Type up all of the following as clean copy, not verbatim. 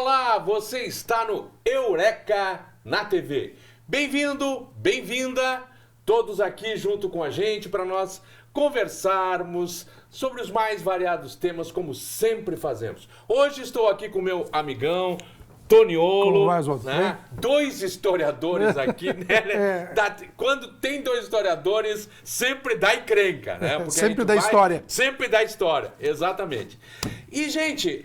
Olá, você está no Eureka na TV. Bem-vindo, bem-vinda, todos aqui junto com a gente para nós conversarmos sobre os mais variados temas, como sempre fazemos. Hoje estou aqui com meu amigão Toniolo, né? Dois historiadores aqui, né? Quando tem dois historiadores, sempre dá encrenca, né? Porque sempre dá história. Sempre dá história, exatamente. E, gente,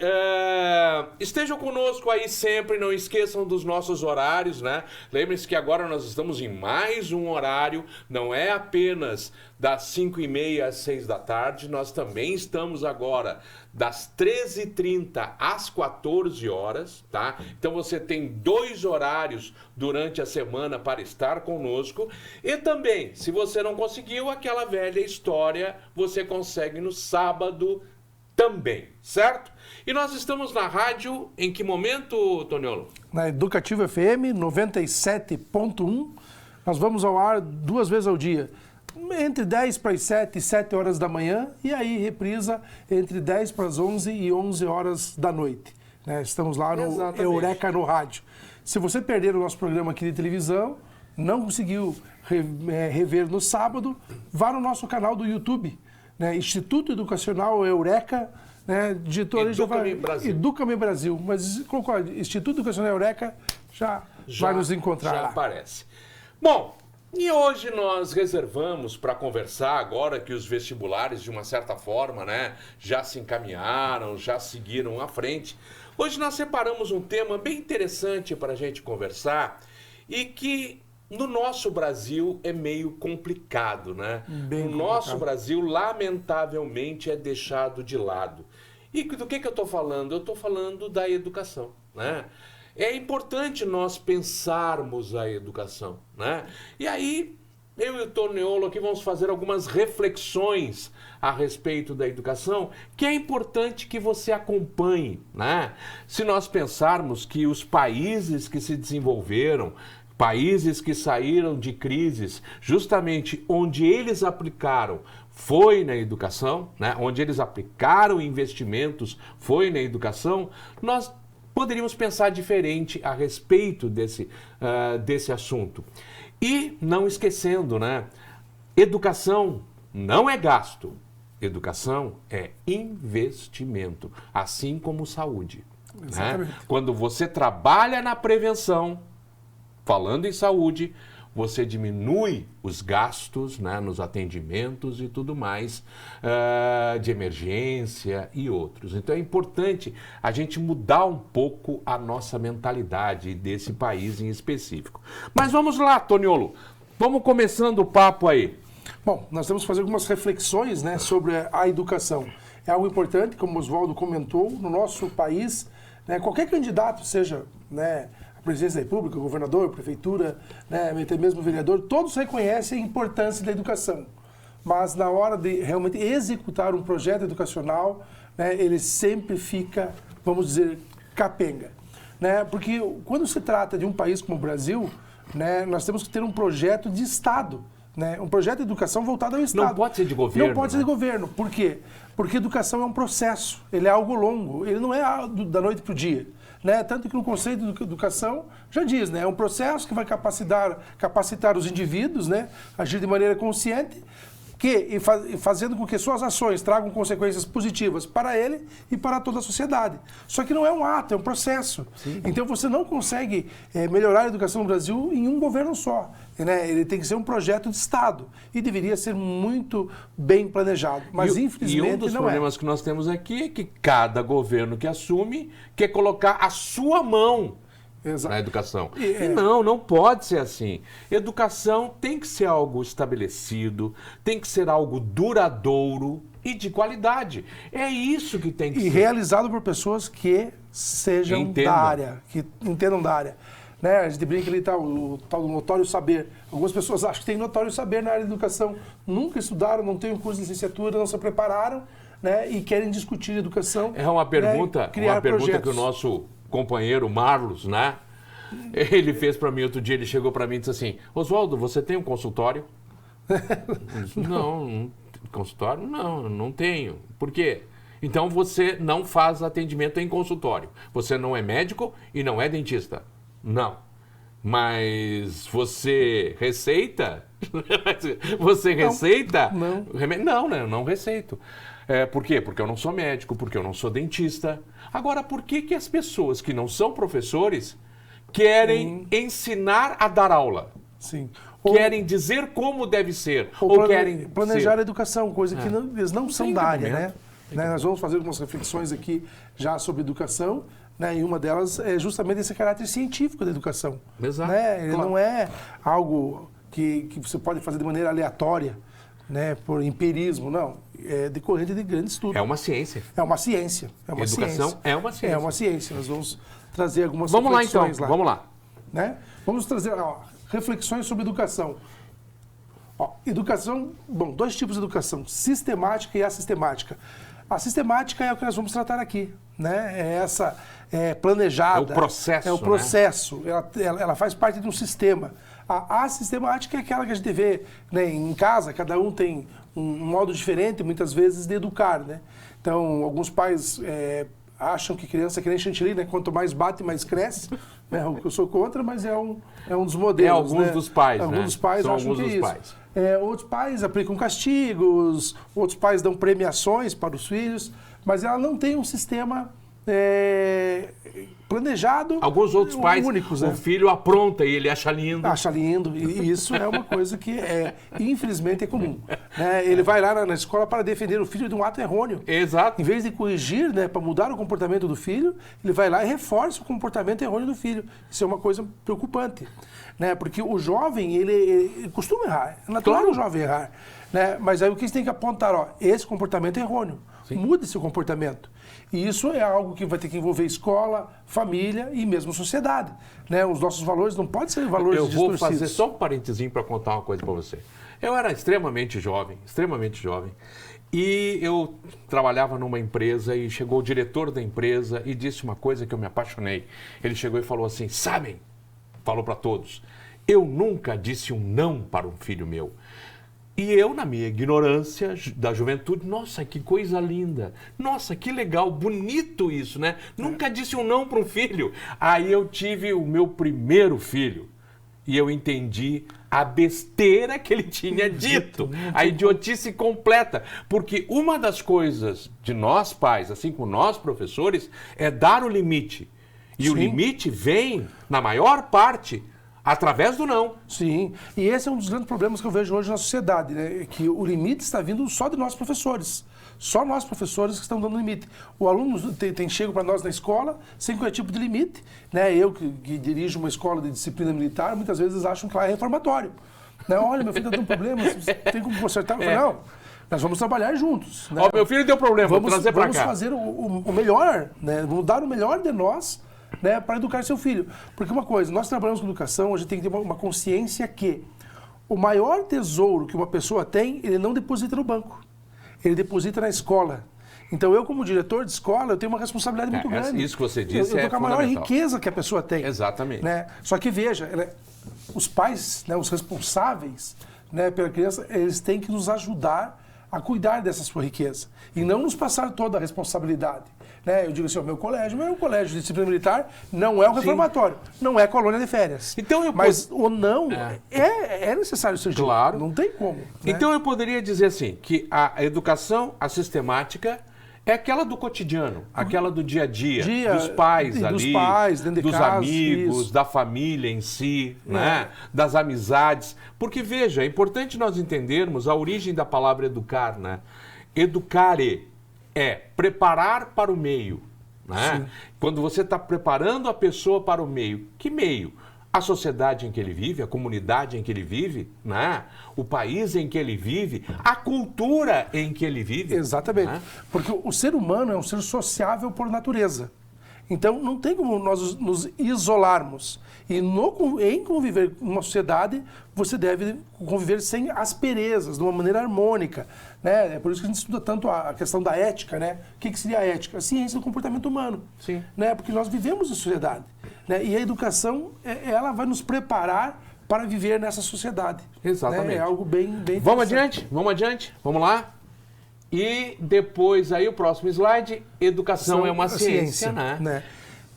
estejam conosco aí sempre, não esqueçam dos nossos horários, né? Lembrem-se que agora nós estamos em mais um horário, não é apenas das 5h30 às 6 da tarde, nós também estamos agora das 13h30 às 14 horas, tá? Então você tem dois horários durante a semana para estar conosco. E também, se você não conseguiu aquela velha história, você consegue no sábado também, certo? E nós estamos na rádio em que momento, Toniolo? Na Educativa FM 97.1. Nós vamos ao ar 2 vezes ao dia. Entre 10 para as 7 e 7 horas da manhã, e aí reprisa entre 10 para as 11 e 11 horas da noite. Né? Estamos lá no Exatamente. Eureka no rádio. Se você perder o nosso programa aqui de televisão, não conseguiu rever no sábado, vá no nosso canal do YouTube, né? Instituto Educacional Eureka, né? Digitou Educa-me Brasil. Educa-me Brasil. Mas colocou Instituto Educacional Eureka, já vai nos encontrar já lá. aparece. Bom, e hoje nós reservamos para conversar, agora que os vestibulares, de uma certa forma, né, já se encaminharam, já seguiram à frente. Hoje nós separamos um tema bem interessante para a gente conversar e que no nosso Brasil é meio complicado, né? No nosso Brasil, lamentavelmente, é deixado de lado. E do que eu estou falando? Eu estou falando da educação, né? É importante nós pensarmos a educação, né? E aí, eu e o Toniolo aqui vamos fazer algumas reflexões a respeito da educação, que é importante que você acompanhe, né? Se nós pensarmos que os países que se desenvolveram, países que saíram de crises, justamente onde eles aplicaram foi na educação, né? Onde eles aplicaram investimentos foi na educação, nós poderíamos pensar diferente a respeito desse assunto. E não esquecendo, né? Educação não é gasto. Educação é investimento, assim como saúde. Né? Quando você trabalha na prevenção, falando em saúde, você diminui os gastos, né, nos atendimentos e tudo mais, de emergência e outros. Então é importante a gente mudar um pouco a nossa mentalidade desse país em específico. Mas vamos lá, Toniolo, vamos começando o papo aí. Bom, nós temos que fazer algumas reflexões, né, sobre a educação. É algo importante, como o Oswaldo comentou, no nosso país, né, qualquer candidato, seja, né, presidência da República, governador, prefeitura, né, até mesmo vereador, todos reconhecem a importância da educação. Mas na hora de realmente executar um projeto educacional, né, ele sempre fica, vamos dizer, capenga. Né? Porque quando se trata de um país como o Brasil, né, nós temos que ter um projeto de Estado. Né? Um projeto de educação voltado ao Estado. Não pode ser de governo. Não pode ser de governo. Por quê? Porque educação é um processo, ele é algo longo, ele não é da noite para o dia. Né? Tanto que no conceito de educação já diz, né? É um processo que vai capacitar os indivíduos, né? Agir de maneira consciente, fazendo com que suas ações tragam consequências positivas para ele e para toda a sociedade. Só que não é um ato, é um processo. Sim. Então você não consegue melhorar a educação no Brasil em um governo só. Né? Ele tem que ser um projeto de Estado e deveria ser muito bem planejado. Mas infelizmente não é. E um dos problemas que nós temos aqui é que cada governo que assume quer colocar a sua mão na educação. E não pode ser assim. Educação tem que ser algo estabelecido, tem que ser algo duradouro e de qualidade. É isso que tem que ser. E realizado por pessoas que sejam da área, que entendam da área. Né? A gente brinca ali, o tal do notório saber. Algumas pessoas acham que tem notório saber na área de educação. Nunca estudaram, não têm um curso de licenciatura, não se prepararam, né? E querem discutir educação. É uma pergunta, né? Uma pergunta que o nosso companheiro Marlos, né? Ele fez para mim outro dia, ele chegou para mim e disse assim: Oswaldo, você tem um consultório? Não, consultório não tenho. Por quê? Então você não faz atendimento em consultório. Você não é médico e não é dentista. Não. Mas você receita? Você receita? Não. Não, né? Eu não receito. Por quê? Porque eu não sou médico, porque eu não sou dentista. Agora, por que as pessoas que não são professores querem ensinar a dar aula? Sim. Querem dizer como deve ser. Ou querem planejar ser. a educação, coisa que eles não são da área, né? Tem Nós vamos fazer algumas reflexões aqui já sobre educação, né? E uma delas é justamente esse caráter científico da educação. Exato. Né? Ele Claro. não é algo que você pode fazer de maneira aleatória, né? Por empirismo, não. É decorrente de grande estudo. É uma ciência. É uma ciência. Educação é uma ciência. É uma ciência. Nós vamos trazer algumas Vamos lá, então. reflexões Vamos lá. né? Vamos trazer reflexões sobre educação. Educação, bom, dois tipos de educação, sistemática e assistemática. A sistemática é o que nós vamos tratar aqui, né? É essa planejada. É o processo, É o processo. Ela faz parte de um sistema. A assistemática é aquela que a gente vê, né, em casa, cada um tem um modo diferente, muitas vezes, de educar, né? Então, alguns pais acham que criança é que nem chantilly, né? Quanto mais bate, mais cresce. Né? O que eu sou contra, mas é um dos modelos. Alguns dos pais, Alguns né? dos pais São acham alguns que é dos isso. pais. Outros pais aplicam castigos, outros pais dão premiações para os filhos, mas ela não tem um sistema planejado. Alguns outros pais, únicos, o né? filho apronta e ele acha lindo. Acha lindo, e isso é uma coisa que infelizmente é comum. Né? Ele vai lá na escola para defender o filho de um ato errôneo. Exato. Em vez de corrigir, né, para mudar o comportamento do filho, ele vai lá e reforça o comportamento errôneo do filho. Isso é uma coisa preocupante. Né? Porque o jovem, ele costuma errar. É natural Claro. o jovem errar. Né? Mas aí o que você tem que apontar? Esse comportamento é errôneo. Sim. Mude seu comportamento. E isso é algo que vai ter que envolver escola, família e mesmo sociedade. Né? Os nossos valores não podem ser valores Eu vou distorcidos. fazer só um parentezinho para contar uma coisa para você. Eu era extremamente jovem, e eu trabalhava numa empresa e chegou o diretor da empresa e disse uma coisa que eu me apaixonei. Ele chegou e falou assim, sabem, falou para todos, eu nunca disse um não para um filho meu. E eu, na minha ignorância da juventude, nossa, que coisa linda, nossa, que legal, bonito isso, né? Nunca disse um não para um filho. Aí eu tive o meu primeiro filho e eu entendi a besteira que ele tinha dito, a idiotice completa. Porque uma das coisas de nós pais, assim como nós professores, é dar o limite. E o limite vem, na maior parte, através do não. Sim, e esse é um dos grandes problemas que eu vejo hoje na sociedade, né? Que o limite está vindo só de nós professores. Só nós professores que estão dando limite. O aluno chega para nós na escola sem qualquer tipo de limite. Né? Eu que dirijo uma escola de disciplina militar, muitas vezes acham que lá é reformatório. Né? Olha, meu filho está dando problema, tem como consertar? Eu falo, não, nós vamos trabalhar juntos. Né? Ó, meu filho deu problema, vou trazer para cá. Vamos fazer o melhor, né? Vamos dar o melhor de nós, né, para educar seu filho. Porque uma coisa, nós trabalhamos com educação, a gente tem que ter uma consciência que o maior tesouro que uma pessoa tem, ele não deposita no banco. Ele deposita na escola. Então, eu, como diretor de escola, eu tenho uma responsabilidade muito grande. Isso que você disse eu tô com a maior riqueza que a pessoa tem. Exatamente. Né? Só que, veja, os pais, né, os responsáveis, né, pela criança, eles têm que nos ajudar a cuidar dessa sua riqueza. E não nos passar toda a responsabilidade. Né? Eu digo assim, o meu colégio é um colégio de disciplina militar, não é um reformatório, não é colônia de férias. Então Mas o não é necessário ser dito. Claro. Não tem como. Né? Então eu poderia dizer assim, que a educação, a sistemática, é aquela do cotidiano, aquela do dia a dia, dos pais ali, dos pais, dentro de dos casa, amigos, isso. da família em si, né? Das amizades. Porque, veja, é importante nós entendermos a origem da palavra educar, né? Educare é preparar para o meio, né? Quando você está preparando a pessoa para o meio, que meio? A sociedade em que ele vive, a comunidade em que ele vive, né? O país em que ele vive, a cultura em que ele vive. Exatamente. Né? Porque o ser humano é um ser sociável por natureza. Então, não tem como nós nos isolarmos. E em conviver numa sociedade, você deve conviver sem asperezas, de uma maneira harmônica. Né? É por isso que a gente estuda tanto a questão da ética. Né? O que seria a ética? A ciência do comportamento humano. Sim. Né? Porque nós vivemos em sociedade. Né? E a educação, ela vai nos preparar para viver nessa sociedade. Exatamente. Né? É algo bem Vamos adiante? Vamos adiante? Vamos lá? E depois, aí o próximo slide, educação é uma ciência, né?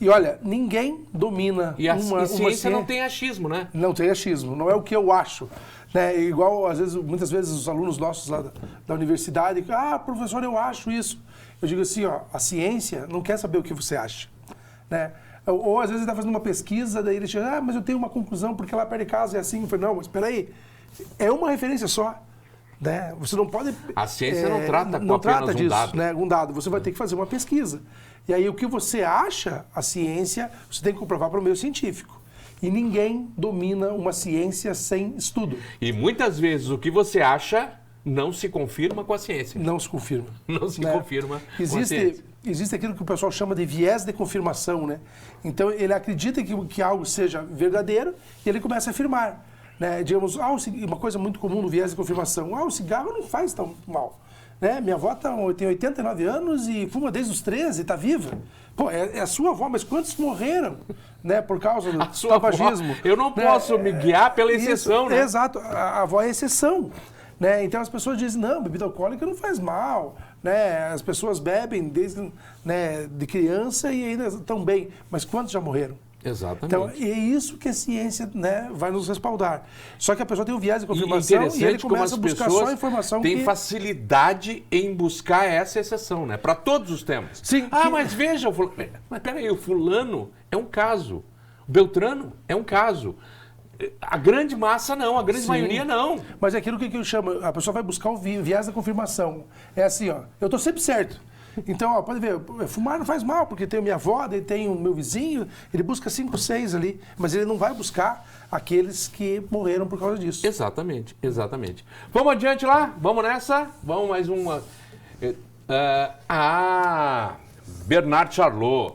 E olha, ninguém domina e uma ciência não tem achismo, né? Não tem achismo, não é o que eu acho. Né? Igual, às vezes, muitas vezes, os alunos nossos lá da universidade, professor, eu acho isso. Eu digo assim, ó, a ciência não quer saber o que você acha. Né? Ou, às vezes, ele está fazendo uma pesquisa, daí ele chega, mas eu tenho uma conclusão, porque lá perto de casa é assim. Eu falo, não, mas espera aí, é uma referência só. Né? Você não pode... A ciência não trata com apenas disso, um dado. Né? Um dado. Você vai ter que fazer uma pesquisa. E aí o que você acha, a ciência, você tem que comprovar para o meio científico. E ninguém domina uma ciência sem estudo. E muitas vezes o que você acha não se confirma com a ciência. Não se confirma. Não se confirma com a ciência. Existe aquilo que o pessoal chama de viés de confirmação, né? Então ele acredita que algo seja verdadeiro e ele começa a afirmar. Né? Digamos, uma coisa muito comum no viés de confirmação, o cigarro não faz tão mal. Né? Minha avó tem 89 anos e fuma desde os 13, está viva. Pô, é a sua avó, mas quantos morreram, né, por causa do tabagismo? Eu não posso me guiar pela exceção, isso, né? Exato, a avó é exceção. Né? Então as pessoas dizem, não, bebida alcoólica não faz mal. Né? As pessoas bebem desde de criança e ainda estão bem. Mas quantos já morreram? Exatamente. Então, é isso que a ciência, né, vai nos respaldar. Só que a pessoa tem um viés de confirmação e ele começa a buscar só a informação tem facilidade em buscar essa exceção, né? Para todos os temas. Sim. Mas veja, mas peraí, o fulano é um caso. O Beltrano é um caso. A grande massa não, a grande maioria não. Mas é aquilo que eu chamo, a pessoa vai buscar o viés da confirmação. É assim, ó, eu estou sempre certo. Então, ó, pode ver, fumar não faz mal, porque tem a minha avó, daí tem o meu vizinho, ele busca 5, 6 ali, mas ele não vai buscar aqueles que morreram por causa disso. Exatamente, exatamente. Vamos adiante lá? Vamos nessa? Vamos mais uma. Bernard Charlot.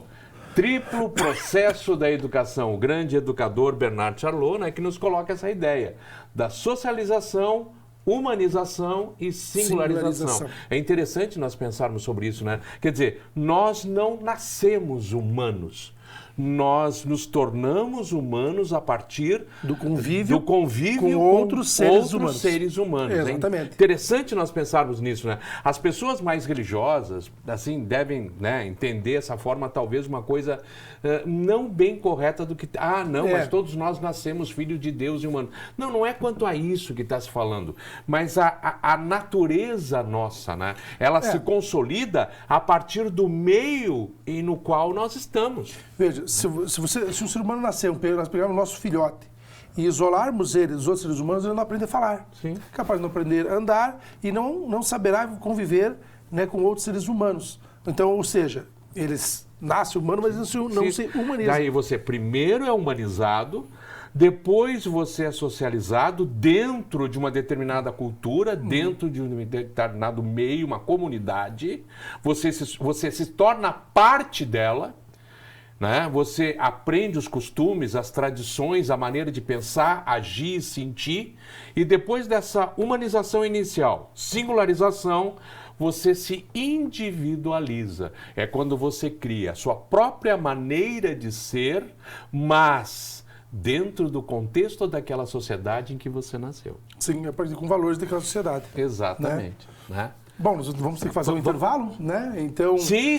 Triplo processo da educação. O grande educador Bernard Charlot, né, que nos coloca essa ideia da socialização, humanização e singularização. É interessante nós pensarmos sobre isso, né? Quer dizer, nós não nascemos humanos. Nós nos tornamos humanos a partir do convívio com outros seres humanos. Exatamente. É interessante nós pensarmos nisso, né? As pessoas mais religiosas, assim, devem, né, entender essa forma, talvez uma coisa não bem correta do que... mas todos nós nascemos filhos de Deus e humanos. Não é quanto a isso que está se falando, mas a natureza nossa, né? Ela se consolida a partir do meio no qual nós estamos. Veja, se um ser humano nasceu, nós pegarmos o nosso filhote e isolarmos ele dos outros seres humanos, ele não aprende a falar. Sim. Capaz de não aprender a andar e não saberá conviver, né, com outros seres humanos. Então, ou seja, eles nascem humanos, mas não se humanizam. Daí você primeiro é humanizado, depois você é socializado dentro de uma determinada cultura, dentro de um determinado meio, uma comunidade, você se torna parte dela. Né? Você aprende os costumes, as tradições, a maneira de pensar, agir, sentir. E depois dessa humanização inicial, singularização, você se individualiza. É quando você cria a sua própria maneira de ser, mas dentro do contexto daquela sociedade em que você nasceu. Sim, a partir com valores daquela sociedade. Exatamente. Né? Bom, nós vamos ter que fazer um intervalo, né? Então,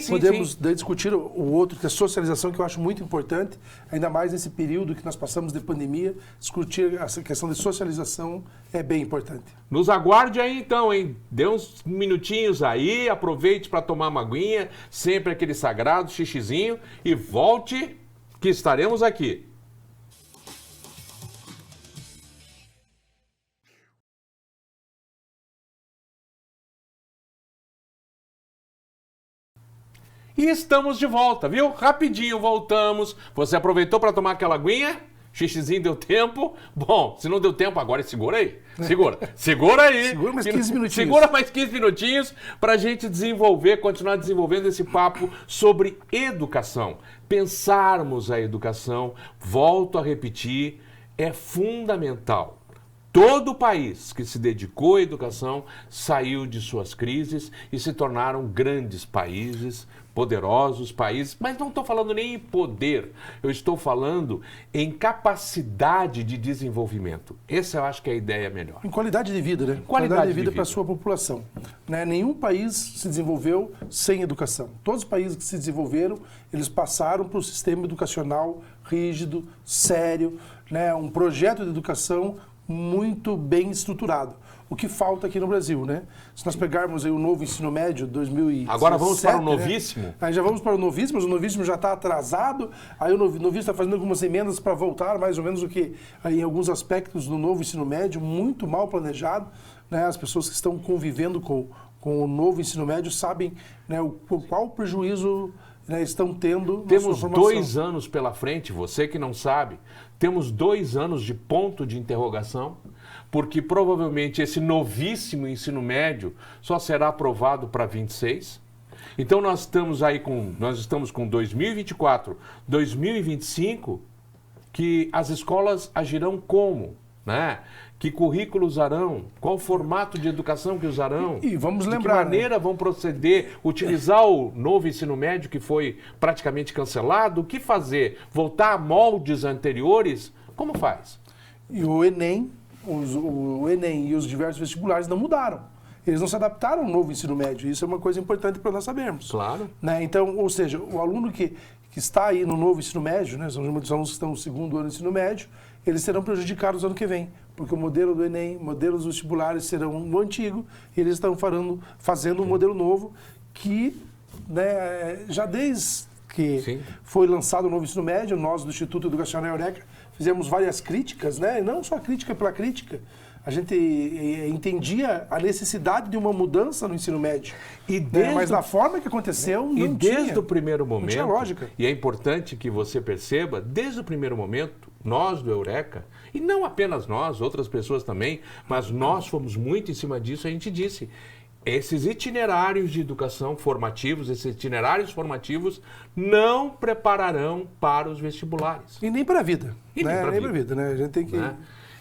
podemos discutir o outro, que é a socialização, que eu acho muito importante, ainda mais nesse período que nós passamos de pandemia, discutir essa questão de socialização é bem importante. Nos aguarde aí então, hein? Dê uns minutinhos aí, aproveite para tomar uma aguinha, sempre aquele sagrado xixizinho, e volte que estaremos aqui. E estamos de volta, viu? Rapidinho voltamos. Você aproveitou para tomar aquela aguinha? Xixizinho deu tempo? Bom, se não deu tempo, agora segura aí. Segura aí. Segura mais 15 minutinhos. Segura mais 15 minutinhos para a gente continuar desenvolvendo esse papo sobre educação. Pensarmos a educação, volto a repetir, é fundamental. Todo país que se dedicou à educação saiu de suas crises e se tornaram grandes países, poderosos países, mas não estou falando nem em poder, eu estou falando em capacidade de desenvolvimento. Essa eu acho que é a ideia melhor. Em qualidade de vida, né? Qualidade de vida para a vida. sua população. Né? Nenhum país se desenvolveu sem educação. Todos os países que se desenvolveram, eles passaram por um sistema educacional rígido, sério, né? Um projeto de educação muito bem estruturado. O que falta aqui no Brasil, né? Se nós pegarmos aí o novo ensino médio 2017... Agora vamos para o novíssimo? Né? Aí já vamos para o novíssimo, mas o novíssimo já está atrasado, aí o novíssimo está fazendo algumas emendas para voltar, mais ou menos o que, aí, em alguns aspectos do novo ensino médio, muito mal planejado, né? As pessoas que estão convivendo com o novo ensino médio sabem, né, qual o prejuízo, né, estão tendo na Temos sua formação. 2 anos pela frente, você que não sabe, temos 2 anos de ponto de interrogação, porque provavelmente esse novíssimo ensino médio só será aprovado para 26. Então nós estamos com 2024, 2025, que as escolas agirão como, né? Que currículos usarão? Qual formato de educação que usarão? E vamos lembrar, de que maneira vão proceder? Utilizar o novo ensino médio que foi praticamente cancelado? O que fazer? Voltar a moldes anteriores? Como faz? E o Enem, o Enem e os diversos vestibulares não mudaram. Eles não se adaptaram ao novo ensino médio. Isso é uma coisa importante para nós sabermos. Claro. Né? Então, ou seja, o aluno que está aí no novo ensino médio, né, são muitos alunos que estão no 2º ano do ensino médio, eles serão prejudicados no ano que vem, porque o modelo do Enem, o modelo dos vestibulares serão o antigo, e eles estão fazendo um modelo novo que, né, já desde que foi lançado o novo ensino médio, nós do Instituto Educacional Eureka fizemos várias críticas, né, e não só crítica pela crítica, a gente entendia a necessidade de uma mudança no ensino médio. Mas da forma que aconteceu, não tinha. E desde o primeiro momento, não tinha lógica. E é importante que você perceba, desde o primeiro momento, nós do Eureka, e não apenas nós, outras pessoas também, mas nós fomos muito em cima disso, a gente disse, esses itinerários de educação formativos, esses itinerários formativos não prepararão para os vestibulares. E nem para a vida. E nem para a vida, né? A gente tem que... Né?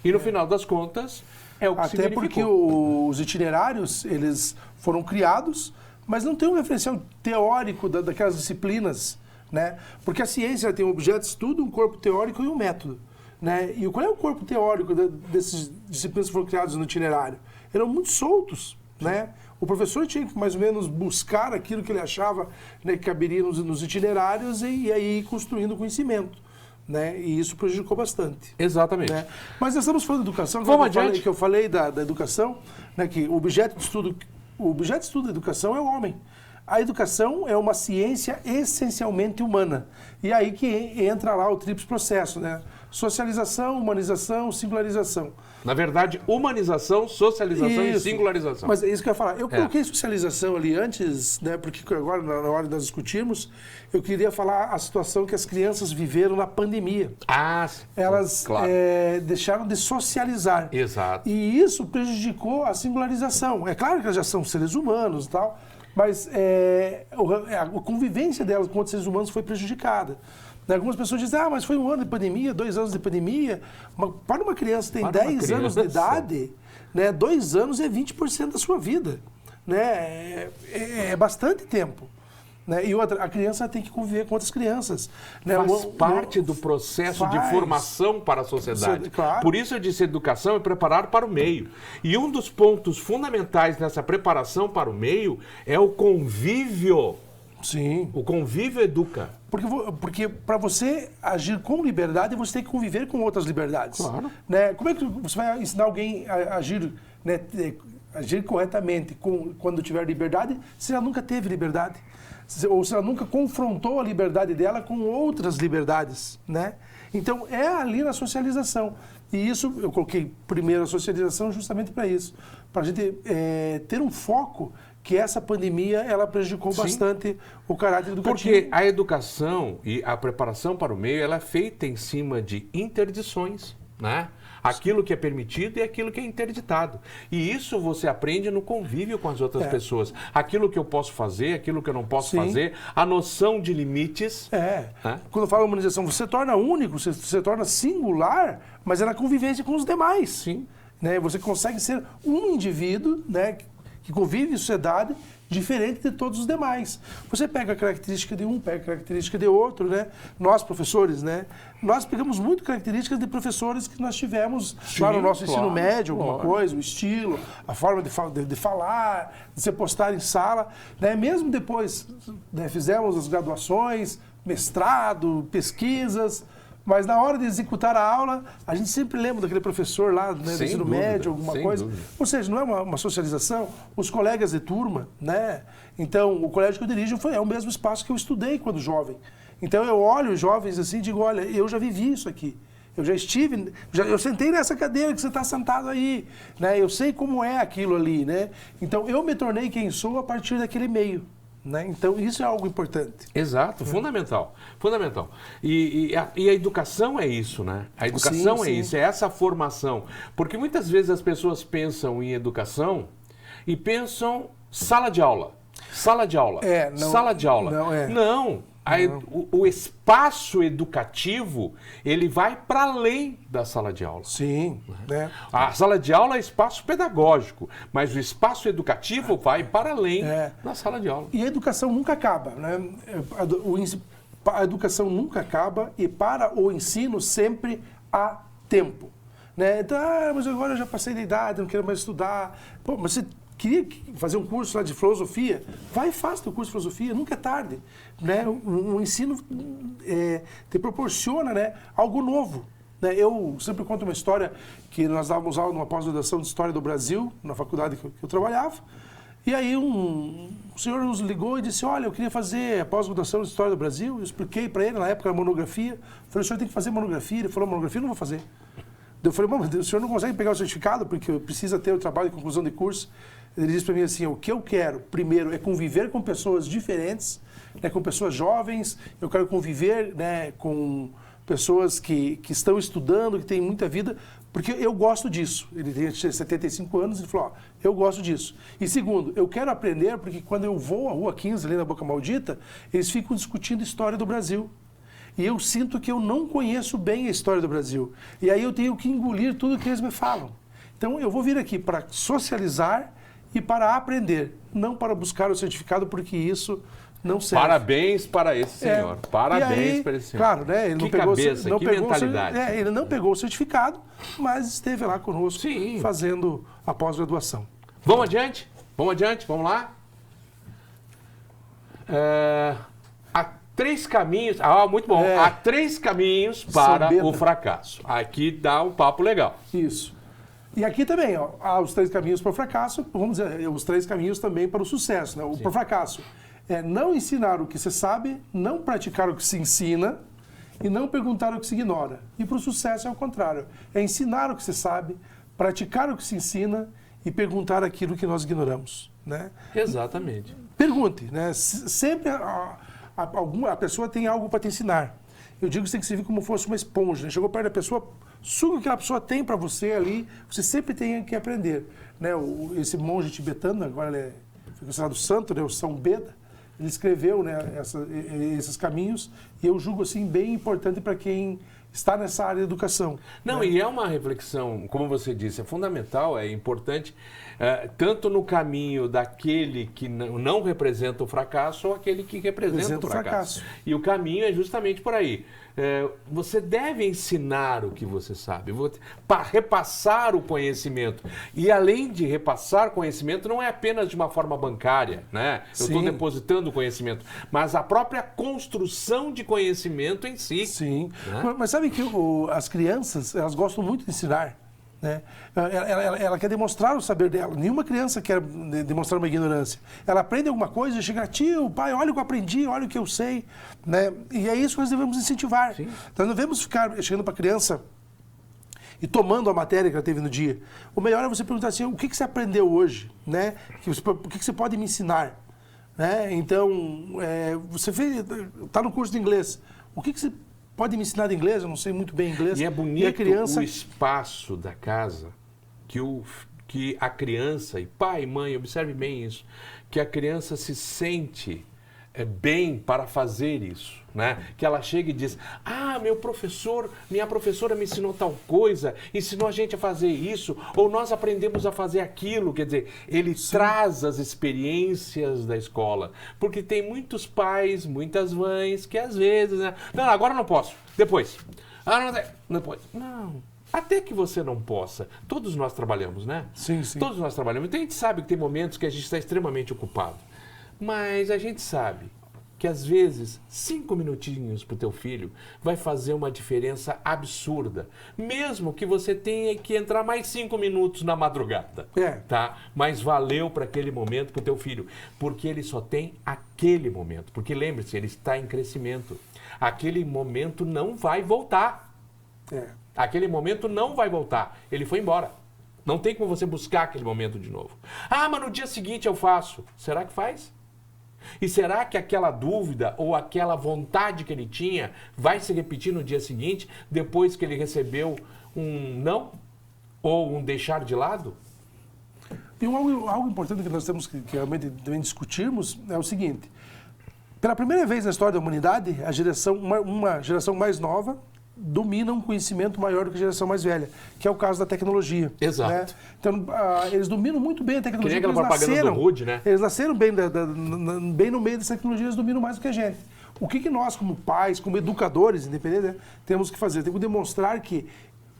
E no final das contas, é o que se verificou. Até porque os itinerários, eles foram criados, mas não tem um referencial teórico daquelas disciplinas, né? Porque a ciência tem um objeto de estudo, um corpo teórico e um método, né? E qual é o corpo teórico dessas disciplinas que foram criadas no itinerário? Eram muito soltos, né? O professor tinha que mais ou menos buscar aquilo que ele achava, né, que caberia nos itinerários e aí ir construindo conhecimento. Né? E isso prejudicou bastante. Exatamente. Né? Mas nós estamos falando de educação, Vamos adiante. Que eu falei da educação, né, que o objeto de estudo da educação é o homem. A educação é uma ciência essencialmente humana. E aí que entra lá o tríplice processo, né? Socialização, humanização, singularização. Na verdade, humanização, socialização e singularização. Mas é isso que eu ia falar. Eu coloquei socialização ali antes, né, porque agora, na hora de nós discutirmos, eu queria falar a situação que as crianças viveram na pandemia. Elas claro. Deixaram de socializar. Exato. E isso prejudicou a singularização. É claro que elas já são seres humanos e tal, mas a convivência delas com outros seres humanos foi prejudicada. Algumas pessoas dizem, mas foi 1 ano de pandemia, 2 anos de pandemia. Para uma criança que tem 10 anos de idade, né, 2 anos é 20% da sua vida. Né? É bastante tempo. Né? E outra, a criança tem que conviver com outras crianças. Né? Faz parte do processo de formação para a sociedade. Claro. Por isso eu disse, educação é preparar para o meio. E um dos pontos fundamentais nessa preparação para o meio é o convívio. Sim. O convívio educa. Porque para você agir com liberdade, você tem que conviver com outras liberdades. Claro. Né? Como é que você vai ensinar alguém a agir, né, agir corretamente quando tiver liberdade, se ela nunca teve liberdade? Ou se ela nunca confrontou a liberdade dela com outras liberdades, né? Então, é ali na socialização. E isso, eu coloquei primeiro a socialização justamente para isso. Para a gente ter um foco que essa pandemia, ela prejudicou bastante o caráter educativo. Porque a educação e a preparação para o meio, ela é feita em cima de interdições, né? Aquilo que é permitido e aquilo que é interditado. E isso você aprende no convívio com as outras pessoas. Aquilo que eu posso fazer, aquilo que eu não posso fazer, a noção de limites. Quando eu falo humanização, você torna único, você torna singular, mas é na convivência com os demais. Sim. né? Você consegue ser um indivíduo, né, que convive em sociedade diferente de todos os demais. Você pega a característica de um, pega a característica de outro, né? Nós, professores, né? Nós pegamos muito características de professores que nós tivemos lá no nosso ensino médio, alguma coisa, o estilo, a forma de falar, de se postar em sala, né? Mesmo depois, né, fizemos as graduações, mestrado, pesquisas, mas na hora de executar a aula, a gente sempre lembra daquele professor lá, né, do ensino médio, alguma coisa. Dúvida. Ou seja, não é uma socialização. Os colegas de turma, né? Então, o colégio que eu dirijo é o mesmo espaço que eu estudei quando jovem. Então, eu olho os jovens assim e digo, olha, eu já vivi isso aqui. Eu já estive, eu sentei nessa cadeira que você está sentado aí, né? Eu sei como é aquilo ali, né? Então, eu me tornei quem sou a partir daquele meio. Né? Então, isso é algo importante. Exato, fundamental. Fundamental. E a educação é isso, né? A educação é isso, é essa formação. Porque muitas vezes as pessoas pensam em educação e pensam sala de aula. Sala de aula. Sala de aula. Não. O espaço educativo, ele vai para além da sala de aula. Sim. Né? A sala de aula é espaço pedagógico, mas o espaço educativo vai para além da sala de aula. E a educação nunca acaba, né? A educação nunca acaba e para o ensino sempre há tempo. Né? Então, mas agora eu já passei da idade, não quero mais estudar. Pô, mas você queria fazer um curso lá de filosofia? Vai e faça o curso de filosofia, nunca é tarde. Né? O ensino te proporciona, né, algo novo. Né? Eu sempre conto uma história que nós dávamos aula numa pós-graduação de História do Brasil, na faculdade que eu trabalhava, e aí um senhor nos ligou e disse, olha, eu queria fazer a pós-graduação de História do Brasil. Eu expliquei para ele, na época era monografia. Eu falei, o senhor tem que fazer monografia. Ele falou, monografia eu não vou fazer. Eu falei, mas o senhor não consegue pegar o certificado porque precisa ter o trabalho de conclusão de curso. Ele disse para mim assim, o que eu quero, primeiro, é conviver com pessoas diferentes, né, com pessoas jovens, eu quero conviver, né, com pessoas que estão estudando, que têm muita vida, porque eu gosto disso. Ele tem 75 anos, ele falou, eu gosto disso. E segundo, eu quero aprender, porque quando eu vou à Rua 15, ali na Boca Maldita, eles ficam discutindo a história do Brasil. E eu sinto que eu não conheço bem a história do Brasil. E aí eu tenho que engolir tudo que eles me falam. Então eu vou vir aqui para socializar e para aprender, não para buscar o certificado, porque isso não serve. Parabéns para esse senhor. Parabéns para esse senhor. Claro, né? Ele que não pegou, cabeça, não que pegou mentalidade. Ele não pegou o certificado, mas esteve lá conosco fazendo a pós-graduação. Vamos adiante? Vamos adiante? Vamos lá? Há 3 caminhos... muito bom. Há 3 caminhos para o fracasso. Aqui dá um papo legal. Isso. E aqui também, ó, há os 3 caminhos para o fracasso, vamos dizer, os 3 caminhos também para o sucesso. Né? Para o fracasso é não ensinar o que se sabe, não praticar o que se ensina e não perguntar o que se ignora. E para o sucesso é o contrário, é ensinar o que se sabe, praticar o que se ensina e perguntar aquilo que nós ignoramos. Né? Exatamente. Pergunte, né? Sempre a pessoa tem algo para te ensinar. Eu digo que você tem que servir como se fosse uma esponja. Né? Chegou perto da pessoa, suga o que a pessoa tem para você ali, você sempre tem que aprender. Né? Esse monge tibetano, agora ele foi considerado santo, né? O São Beda, ele escreveu, né, esses caminhos, e eu julgo assim, bem importante para quem está nessa área de educação. Não, né? E é uma reflexão, como você disse, é fundamental, é importante, tanto no caminho daquele que não representa o fracasso ou aquele que representa o fracasso. E o caminho é justamente por aí. Você deve ensinar o que você sabe, repassar o conhecimento. E além de repassar conhecimento, não é apenas de uma forma bancária, né? Eu estou depositando o conhecimento, mas a própria construção de conhecimento em si. Sim, né? Mas sabe que as crianças, elas gostam muito de ensinar. Né? Ela quer demonstrar o saber dela. Nenhuma criança quer demonstrar uma ignorância. Ela aprende alguma coisa e chega, tio, pai, olha o que eu aprendi, olha o que eu sei. Né? E é isso que nós devemos incentivar. Sim. Nós não devemos ficar chegando para a criança e tomando a matéria que ela teve no dia. O melhor é você perguntar assim, o que você aprendeu hoje? Né? O que você pode me ensinar? Né? Então, você está no curso de inglês. O que você pode me ensinar de inglês? Eu não sei muito bem inglês. E é bonito o espaço da casa que a criança, e pai e mãe, observe bem isso, que a criança se sente bem para fazer isso, né? Que ela chega e diz, minha professora me ensinou tal coisa, ensinou a gente a fazer isso, ou nós aprendemos a fazer aquilo. Quer dizer, ele traz as experiências da escola, porque tem muitos pais, muitas mães que às vezes, né? Não, agora não posso, depois. Não pode. Não. Até que você não possa. Todos nós trabalhamos, né? Sim, sim. Todos nós trabalhamos. Então a gente sabe que tem momentos que a gente está extremamente ocupado. Mas a gente sabe que às vezes 5 minutinhos para o teu filho vai fazer uma diferença absurda. Mesmo que você tenha que entrar mais 5 minutos na madrugada. Tá? Mas valeu para aquele momento para o teu filho. Porque ele só tem aquele momento. Porque lembre-se, ele está em crescimento. Aquele momento não vai voltar. Aquele momento não vai voltar. Ele foi embora. Não tem como você buscar aquele momento de novo. Mas no dia seguinte eu faço. Será que faz? E será que aquela dúvida ou aquela vontade que ele tinha vai se repetir no dia seguinte, depois que ele recebeu um não ou um deixar de lado? E algo importante que nós temos que realmente também discutirmos é o seguinte. Pela primeira vez na história da humanidade, uma geração mais nova domina um conhecimento maior do que a geração mais velha, que é o caso da tecnologia. Exato. Né? Então, eles dominam muito bem a tecnologia. Que nem aquela propaganda do Rude, né? Eles nasceram bem, bem no meio dessa tecnologia, eles dominam mais do que a gente. O que nós, como pais, como educadores, independente, né, temos que fazer? Temos que demonstrar que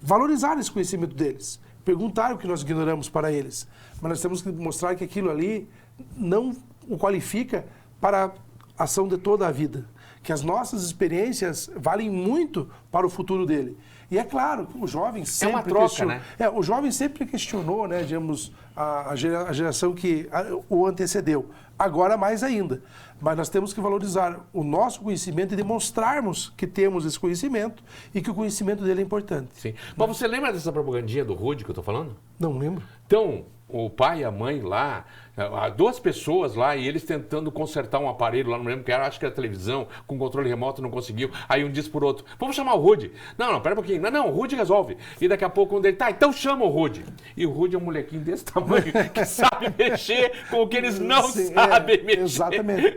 valorizar esse conhecimento deles, perguntar o que nós ignoramos para eles, mas nós temos que mostrar que aquilo ali não o qualifica para a ação de toda a vida. Que as nossas experiências valem muito para o futuro dele. E é claro, o jovem sempre uma troca, né? O jovem sempre questionou, né, digamos, a geração que o antecedeu. Agora mais ainda. Mas nós temos que valorizar o nosso conhecimento e demonstrarmos que temos esse conhecimento e que o conhecimento dele é importante. Sim. Mas você lembra dessa propagandinha do Rude que eu estou falando? Não lembro. Então, o pai e a mãe lá, 2 pessoas lá, e eles tentando consertar um aparelho lá, não lembro o que era, acho que era televisão, com controle remoto, não conseguiu. Aí um diz por outro, vamos chamar o Rude. Não, pera um pouquinho. Não, o Rude resolve. E daqui a pouco um dele, então chama o Rude. E o Rude é um molequinho desse tamanho, que sabe mexer com o que eles não sabem mexer. Exatamente.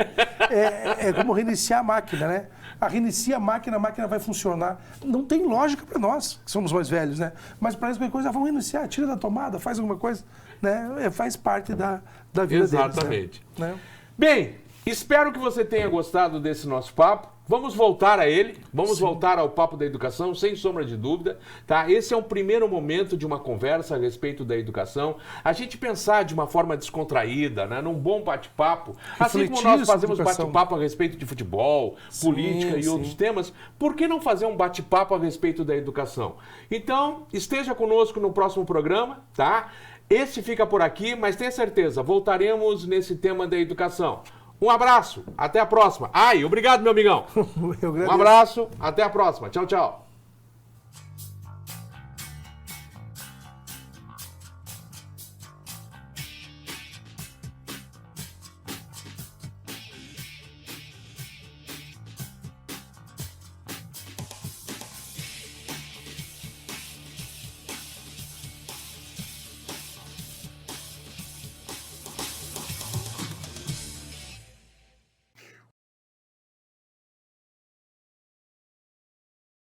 É como reiniciar a máquina, né? Reinicia a máquina vai funcionar. Não tem lógica para nós, que somos mais velhos, né? Mas parece que coisa, vamos reiniciar, tira da tomada, faz alguma coisa, né? Faz parte da vida Exatamente. Deles, né? Bem, espero que você tenha gostado desse nosso papo. Vamos voltar a ele, voltar ao papo da educação, sem sombra de dúvida, tá? Esse é um primeiro momento de uma conversa a respeito da educação. A gente pensar de uma forma descontraída, né? Num bom bate-papo. Assim como nós fazemos bate-papo a respeito de futebol, política e outros temas, por que não fazer um bate-papo a respeito da educação? Então, esteja conosco no próximo programa, tá? Esse fica por aqui, mas tenha certeza, voltaremos nesse tema da educação. Um abraço, até a próxima. Obrigado, meu amigão. Um abraço, até a próxima. Tchau, tchau.